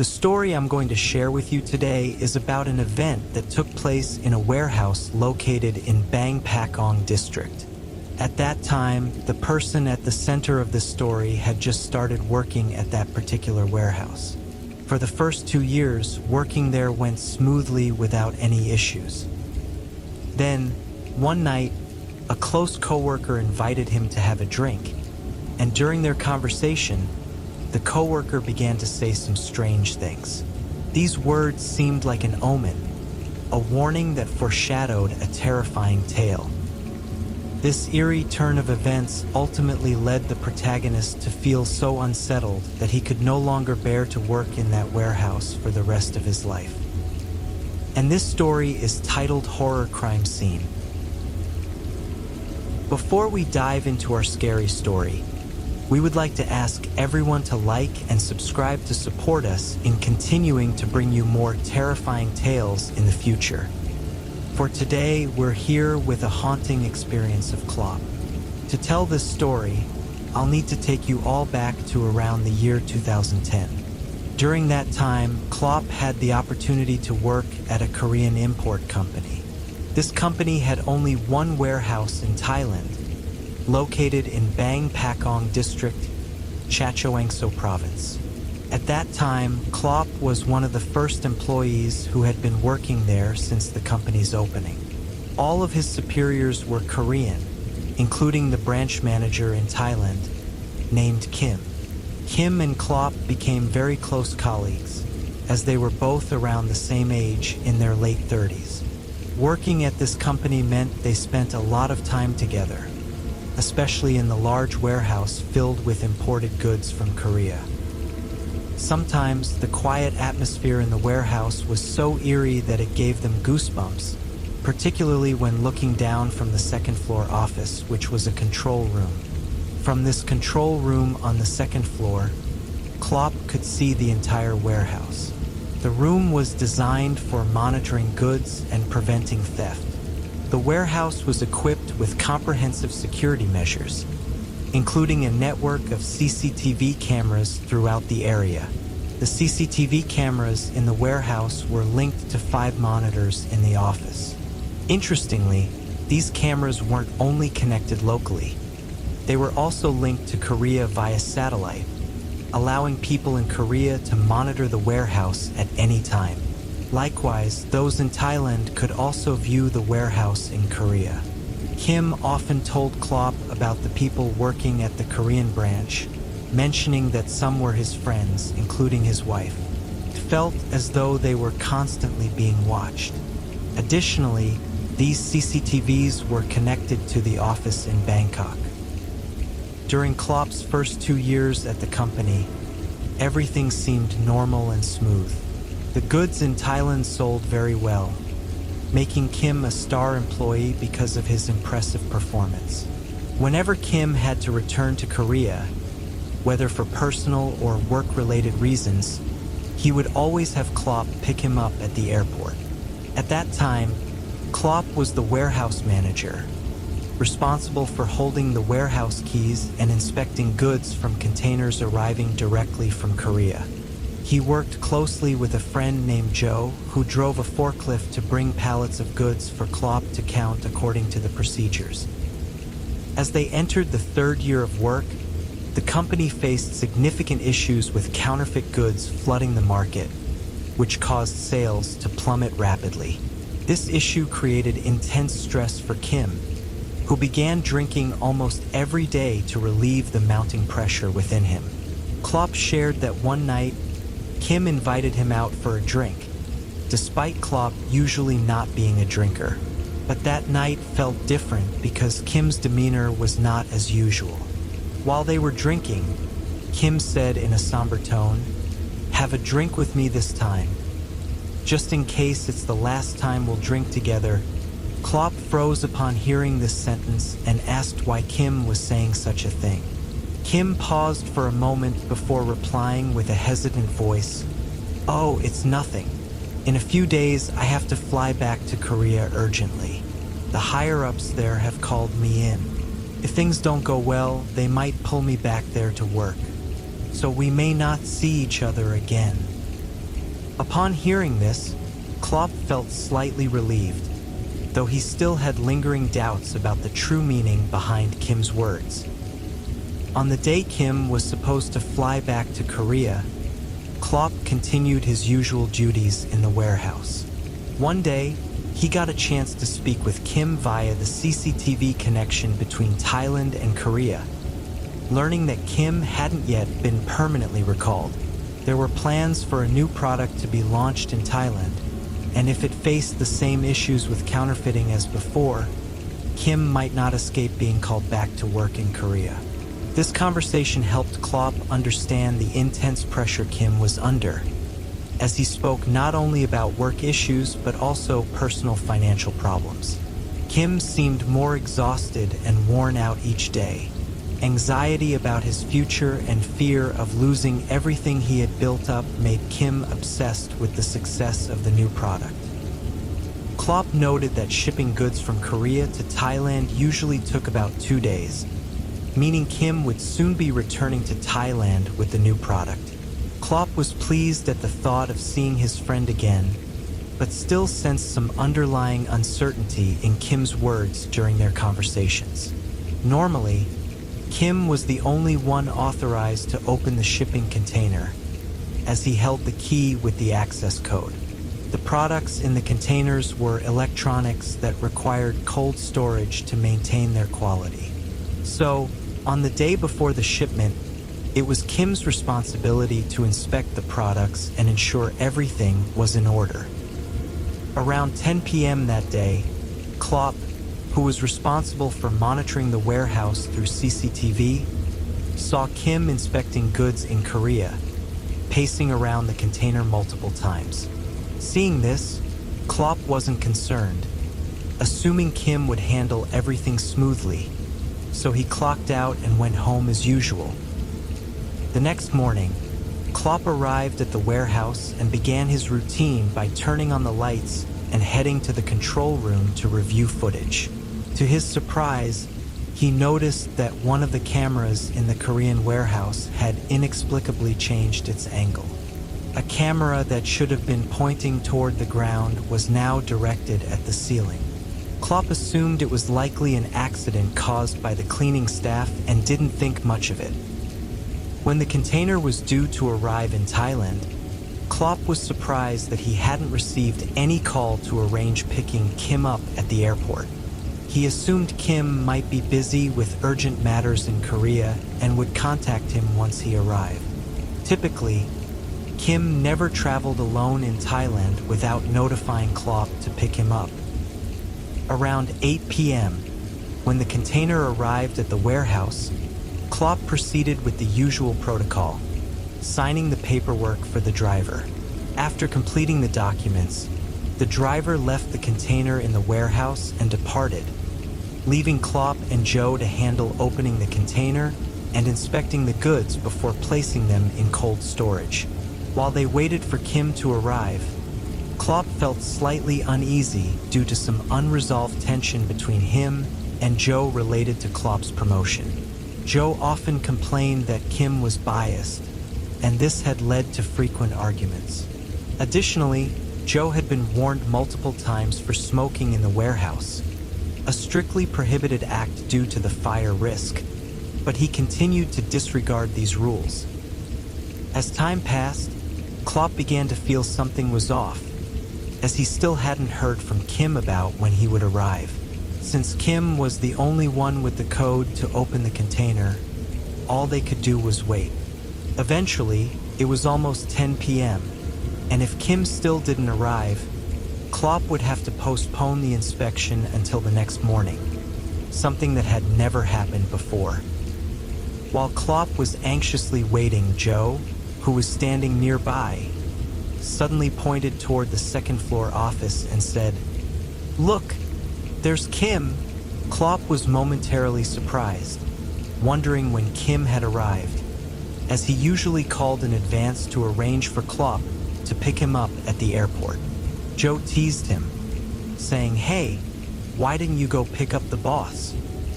The story I'm going to share with you today is about an event that took place in a warehouse located in Bang Pakong district. At that time, the person at the center of the story had just started working at that particular warehouse. For the first 2 years, working there went smoothly without any issues. Then, one night, a close coworker invited him to have a drink, and during their conversation, the coworker began to say some strange things. These words seemed like an omen, a warning that foreshadowed a terrifying tale. This eerie turn of events ultimately led the protagonist to feel so unsettled that he could no longer bear to work in that warehouse for the rest of his life. And this story is titled Horror Crime Scene. Before we dive into our scary story, we would like to ask everyone to like and subscribe to support us in continuing to bring you more terrifying tales in the future. For today, we're here with a haunting experience of Klopp. To tell this story, I'll need to take you all back to around the year 2010. During that time, Klopp had the opportunity to work at a Korean import company. This company had only one warehouse in Thailand, located in Bang Pakong district, Chachoengseo province. At that time, Klopp was one of the first employees who had been working there since the company's opening. All of his superiors were Korean, including the branch manager in Thailand, named Kim. Kim and Klopp became very close colleagues, as they were both around the same age in their late 30s. Working at this company meant they spent a lot of time together, especially in the large warehouse filled with imported goods from Korea. Sometimes the quiet atmosphere in the warehouse was so eerie that it gave them goosebumps, particularly when looking down from the second floor office, which was a control room. From this control room on the second floor, Klopp could see the entire warehouse. The room was designed for monitoring goods and preventing theft. The warehouse was equipped with comprehensive security measures, including a network of CCTV cameras throughout the area. The CCTV cameras in the warehouse were linked to 5 monitors in the office. Interestingly, these cameras weren't only connected locally. They were also linked to Korea via satellite, allowing people in Korea to monitor the warehouse at any time. Likewise, those in Thailand could also view the warehouse in Korea. Kim often told Klopp about the people working at the Korean branch, mentioning that some were his friends, including his wife. It felt as though they were constantly being watched. Additionally, these CCTVs were connected to the office in Bangkok. During Klopp's first 2 years at the company, everything seemed normal and smooth. The goods in Thailand sold very well, making Kim a star employee because of his impressive performance. Whenever Kim had to return to Korea, whether for personal or work-related reasons, he would always have Klopp pick him up at the airport. At that time, Klopp was the warehouse manager, responsible for holding the warehouse keys and inspecting goods from containers arriving directly from Korea. He worked closely with a friend named Joe, who drove a forklift to bring pallets of goods for Klopp to count according to the procedures. As they entered the 3rd year of work, the company faced significant issues with counterfeit goods flooding the market, which caused sales to plummet rapidly. This issue created intense stress for Kim, who began drinking almost every day to relieve the mounting pressure within him. Klopp shared that one night, Kim invited him out for a drink, despite Klopp usually not being a drinker. But that night felt different because Kim's demeanor was not as usual. While they were drinking, Kim said in a somber tone, "Have a drink with me this time. Just in case it's the last time we'll drink together." Klopp froze upon hearing this sentence and asked why Kim was saying such a thing. Kim paused for a moment before replying with a hesitant voice, "Oh, it's nothing. In a few days, I have to fly back to Korea urgently. The higher-ups there have called me in. If things don't go well, they might pull me back there to work. So we may not see each other again." Upon hearing this, Klopp felt slightly relieved, though he still had lingering doubts about the true meaning behind Kim's words. On the day Kim was supposed to fly back to Korea, Klopp continued his usual duties in the warehouse. One day, he got a chance to speak with Kim via the CCTV connection between Thailand and Korea. Learning that Kim hadn't yet been permanently recalled, there were plans for a new product to be launched in Thailand, and if it faced the same issues with counterfeiting as before, Kim might not escape being called back to work in Korea. This conversation helped Klopp understand the intense pressure Kim was under, as he spoke not only about work issues but also personal financial problems. Kim seemed more exhausted and worn out each day. Anxiety about his future and fear of losing everything he had built up made Kim obsessed with the success of the new product. Klopp noted that shipping goods from Korea to Thailand usually took about 2 days, meaning Kim would soon be returning to Thailand with the new product. Klopp was pleased at the thought of seeing his friend again, but still sensed some underlying uncertainty in Kim's words during their conversations. Normally, Kim was the only one authorized to open the shipping container, as he held the key with the access code. The products in the containers were electronics that required cold storage to maintain their quality. So, on the day before the shipment, it was Kim's responsibility to inspect the products and ensure everything was in order. Around 10 p.m. that day, Klopp, who was responsible for monitoring the warehouse through CCTV, saw Kim inspecting goods in Korea, pacing around the container multiple times. Seeing this, Klopp wasn't concerned, assuming Kim would handle everything smoothly, so he clocked out and went home as usual. The next morning, Klopp arrived at the warehouse and began his routine by turning on the lights and heading to the control room to review footage. To his surprise, he noticed that one of the cameras in the Korean warehouse had inexplicably changed its angle. A camera that should have been pointing toward the ground was now directed at the ceiling. Klopp assumed it was likely an accident caused by the cleaning staff and didn't think much of it. When the container was due to arrive in Thailand, Klopp was surprised that he hadn't received any call to arrange picking Kim up at the airport. He assumed Kim might be busy with urgent matters in Korea and would contact him once he arrived. Typically, Kim never traveled alone in Thailand without notifying Klopp to pick him up. Around 8 p.m., when the container arrived at the warehouse, Klopp proceeded with the usual protocol, signing the paperwork for the driver. After completing the documents, the driver left the container in the warehouse and departed, leaving Klopp and Joe to handle opening the container and inspecting the goods before placing them in cold storage. While they waited for Kim to arrive, Klopp felt slightly uneasy due to some unresolved tension between him and Joe related to Klopp's promotion. Joe often complained that Kim was biased, and this had led to frequent arguments. Additionally, Joe had been warned multiple times for smoking in the warehouse, a strictly prohibited act due to the fire risk, but he continued to disregard these rules. As time passed, Klopp began to feel something was off, as he still hadn't heard from Kim about when he would arrive. Since Kim was the only one with the code to open the container, all they could do was wait. Eventually, it was almost 10 p.m., and if Kim still didn't arrive, Klopp would have to postpone the inspection until the next morning, something that had never happened before. While Klopp was anxiously waiting, Joe, who was standing nearby, suddenly pointed toward the second-floor office and said, "Look, there's Kim." Klopp was momentarily surprised, wondering when Kim had arrived, as he usually called in advance to arrange for Klopp to pick him up at the airport. Joe teased him, saying, "Hey, why didn't you go pick up the boss?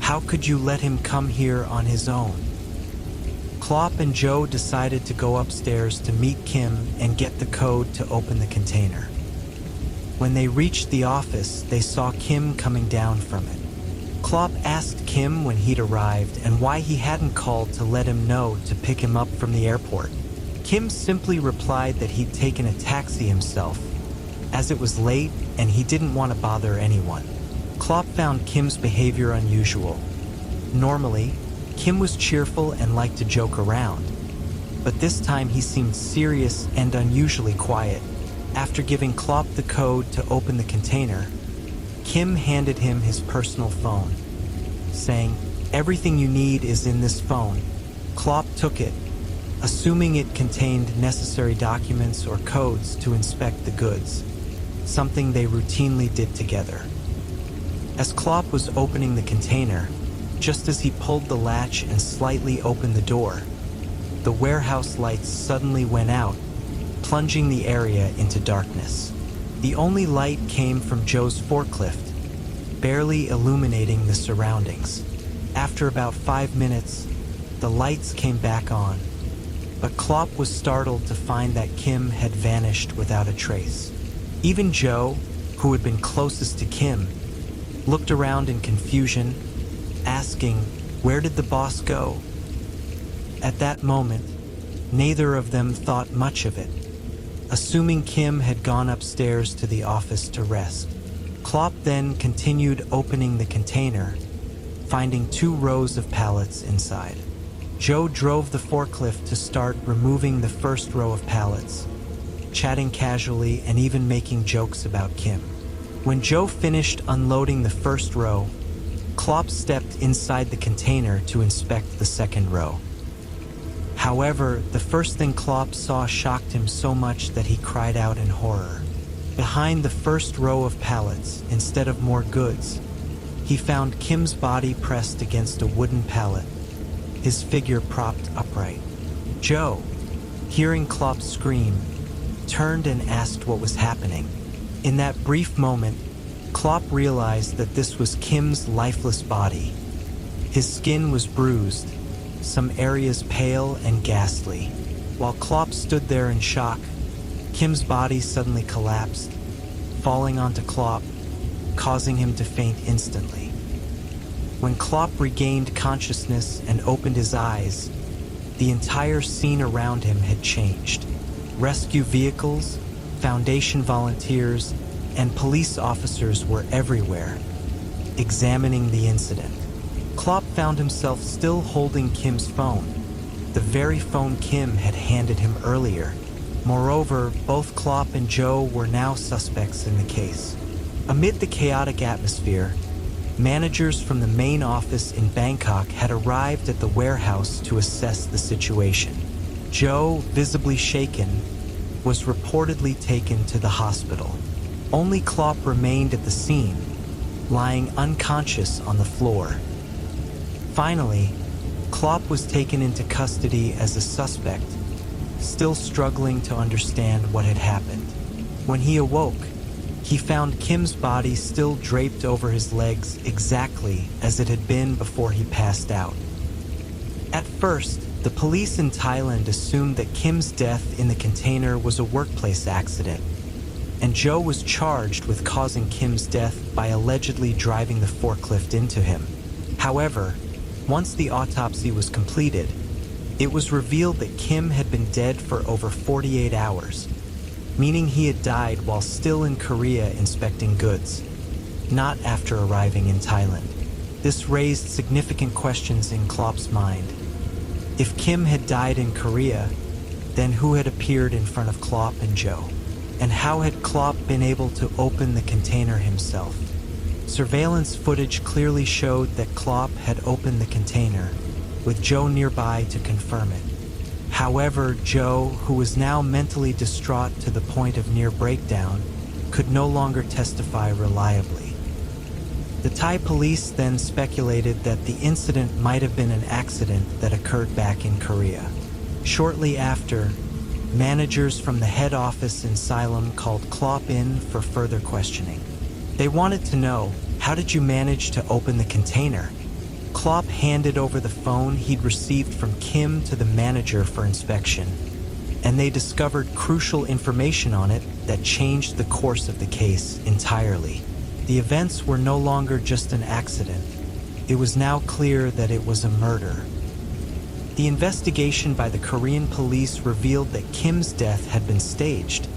How could you let him come here on his own?" Klopp and Joe decided to go upstairs to meet Kim and get the code to open the container. When they reached the office, they saw Kim coming down from it. Klopp asked Kim when he'd arrived and why he hadn't called to let him know to pick him up from the airport. Kim simply replied that he'd taken a taxi himself, as it was late and he didn't want to bother anyone. Klopp found Kim's behavior unusual. Normally, Kim was cheerful and liked to joke around, but this time he seemed serious and unusually quiet. After giving Klopp the code to open the container, Kim handed him his personal phone, saying, "Everything you need is in this phone." Klopp took it, assuming it contained necessary documents or codes to inspect the goods, something they routinely did together. As Klopp was opening the container, just as he pulled the latch and slightly opened the door, the warehouse lights suddenly went out, plunging the area into darkness. The only light came from Joe's forklift, barely illuminating the surroundings. After about 5 minutes, the lights came back on, but Klopp was startled to find that Kim had vanished without a trace. Even Joe, who had been closest to Kim, looked around in confusion, asking, "Where did the boss go?" At that moment, neither of them thought much of it, assuming Kim had gone upstairs to the office to rest. Klopp then continued opening the container, finding 2 rows of pallets inside. Joe drove the forklift to start removing the first row of pallets, chatting casually and even making jokes about Kim. When Joe finished unloading the first row, Klopp stepped inside the container to inspect the second row. However, the first thing Klopp saw shocked him so much that he cried out in horror. Behind the first row of pallets, instead of more goods, he found Kim's body pressed against a wooden pallet, his figure propped upright. Joe, hearing Klopp scream, turned and asked what was happening. In that brief moment, Klopp realized that this was Kim's lifeless body. His skin was bruised, some areas pale and ghastly. While Klopp stood there in shock, Kim's body suddenly collapsed, falling onto Klopp, causing him to faint instantly. When Klopp regained consciousness and opened his eyes, the entire scene around him had changed. Rescue vehicles, Foundation volunteers, and police officers were everywhere, examining the incident. Klopp found himself still holding Kim's phone, the very phone Kim had handed him earlier. Moreover, both Klopp and Joe were now suspects in the case. Amid the chaotic atmosphere, managers from the main office in Bangkok had arrived at the warehouse to assess the situation. Joe, visibly shaken, was reportedly taken to the hospital. Only Klopp remained at the scene, lying unconscious on the floor. Finally, Klopp was taken into custody as a suspect, still struggling to understand what had happened. When he awoke, he found Kim's body still draped over his legs exactly as it had been before he passed out. At first, the police in Thailand assumed that Kim's death in the container was a workplace accident, and Joe was charged with causing Kim's death by allegedly driving the forklift into him. However, once the autopsy was completed, it was revealed that Kim had been dead for over 48 hours, meaning he had died while still in Korea inspecting goods, not after arriving in Thailand. This raised significant questions in Klopp's mind. If Kim had died in Korea, then who had appeared in front of Klopp and Joe? And how had Klopp been able to open the container himself? Surveillance footage clearly showed that Klopp had opened the container, with Joe nearby to confirm it. However, Joe, who was now mentally distraught to the point of near breakdown, could no longer testify reliably. The Thai police then speculated that the incident might have been an accident that occurred back in Korea. Shortly after, managers from the head office in Ceylon called Klopp in for further questioning. They wanted to know, how did you manage to open the container? Klopp handed over the phone he'd received from Kim to the manager for inspection, and they discovered crucial information on it that changed the course of the case entirely. The events were no longer just an accident. It was now clear that it was a murder. The investigation by the Korean police revealed that Kim's death had been staged,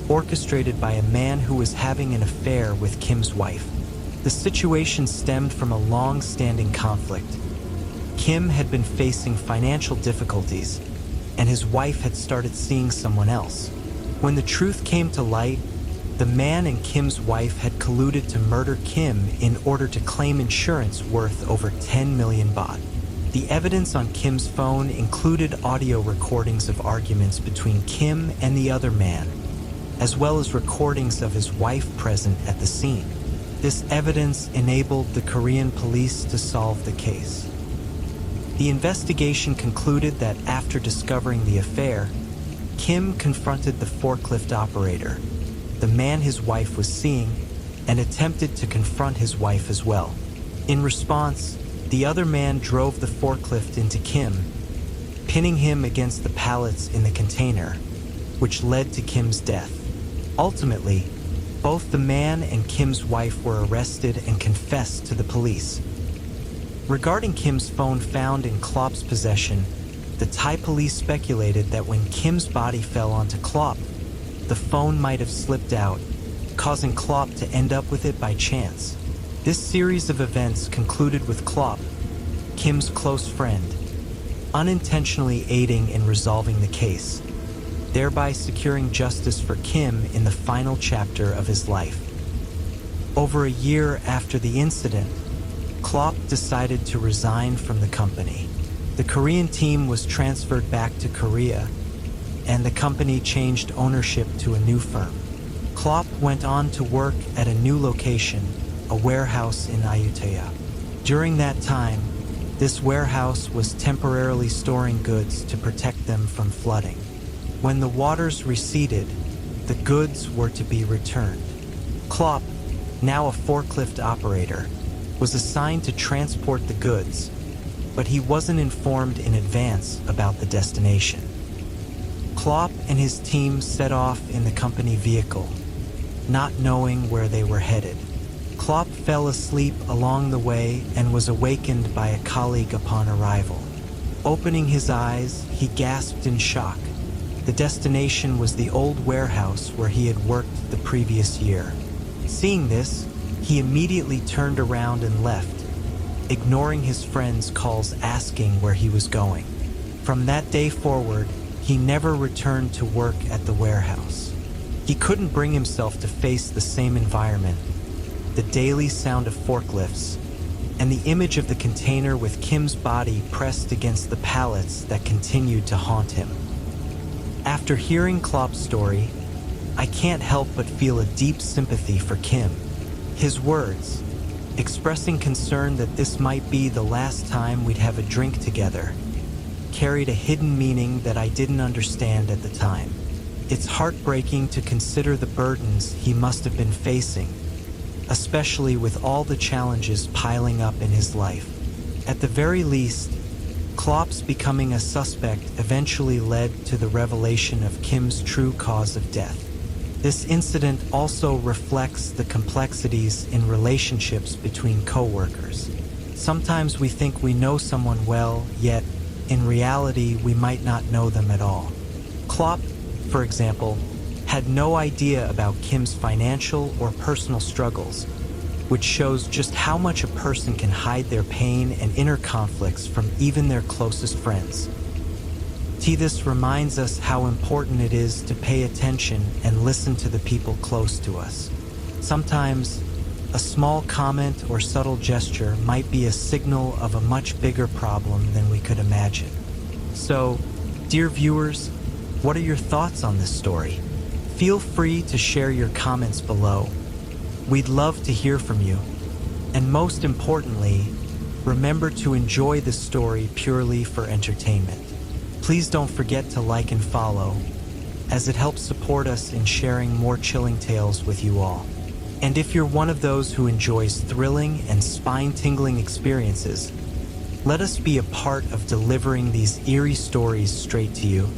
orchestrated by a man who was having an affair with Kim's wife. The situation stemmed from a long-standing conflict. Kim had been facing financial difficulties, and his wife had started seeing someone else. When the truth came to light, the man and Kim's wife had colluded to murder Kim in order to claim insurance worth over 10 million baht. The evidence on Kim's phone included audio recordings of arguments between Kim and the other man, as well as recordings of his wife present at the scene. This evidence enabled the Korean police to solve the case. The investigation concluded that after discovering the affair, Kim confronted the forklift operator, the man his wife was seeing, and attempted to confront his wife as well. In response, the other man drove the forklift into Kim, pinning him against the pallets in the container, which led to Kim's death. Ultimately, both the man and Kim's wife were arrested and confessed to the police. Regarding Kim's phone found in Klopp's possession, the Thai police speculated that when Kim's body fell onto Klopp, the phone might have slipped out, causing Klopp to end up with it by chance. This series of events concluded with Klopp, Kim's close friend, unintentionally aiding in resolving the case, thereby securing justice for Kim in the final chapter of his life. Over a year after the incident, Klopp decided to resign from the company. The Korean team was transferred back to Korea, and the company changed ownership to a new firm. Klopp went on to work at a new location, a warehouse in Ayutthaya. During that time, this warehouse was temporarily storing goods to protect them from flooding. When the waters receded, the goods were to be returned. Klopp, now a forklift operator, was assigned to transport the goods, but he wasn't informed in advance about the destination. Klopp and his team set off in the company vehicle, not knowing where they were headed. Klopp fell asleep along the way and was awakened by a colleague upon arrival. Opening his eyes, he gasped in shock. The destination was the old warehouse where he had worked the previous year. Seeing this, he immediately turned around and left, ignoring his friends' calls asking where he was going. From that day forward, he never returned to work at the warehouse. He couldn't bring himself to face the same environment, the daily sound of forklifts, and the image of the container with Kim's body pressed against the pallets that continued to haunt him. After hearing Klopp's story, I can't help but feel a deep sympathy for Kim. His words, expressing concern that this might be the last time we'd have a drink together, carried a hidden meaning that I didn't understand at the time. It's heartbreaking to consider the burdens he must have been facing, especially with all the challenges piling up in his life. At the very least, Klopp's becoming a suspect eventually led to the revelation of Kim's true cause of death. This incident also reflects the complexities in relationships between coworkers. Sometimes we think we know someone well, yet, in reality, we might not know them at all. Klopp, for example, had no idea about Kim's financial or personal struggles, which shows just how much a person can hide their pain and inner conflicts from even their closest friends. This reminds us how important it is to pay attention and listen to the people close to us. Sometimes, a small comment or subtle gesture might be a signal of a much bigger problem than we could imagine. So, dear viewers, what are your thoughts on this story? Feel free to share your comments below. We'd love to hear from you. And most importantly, remember to enjoy this story purely for entertainment. Please don't forget to like and follow, as it helps support us in sharing more chilling tales with you all. And if you're one of those who enjoys thrilling and spine-tingling experiences, Let us be a part of delivering these eerie stories straight to you.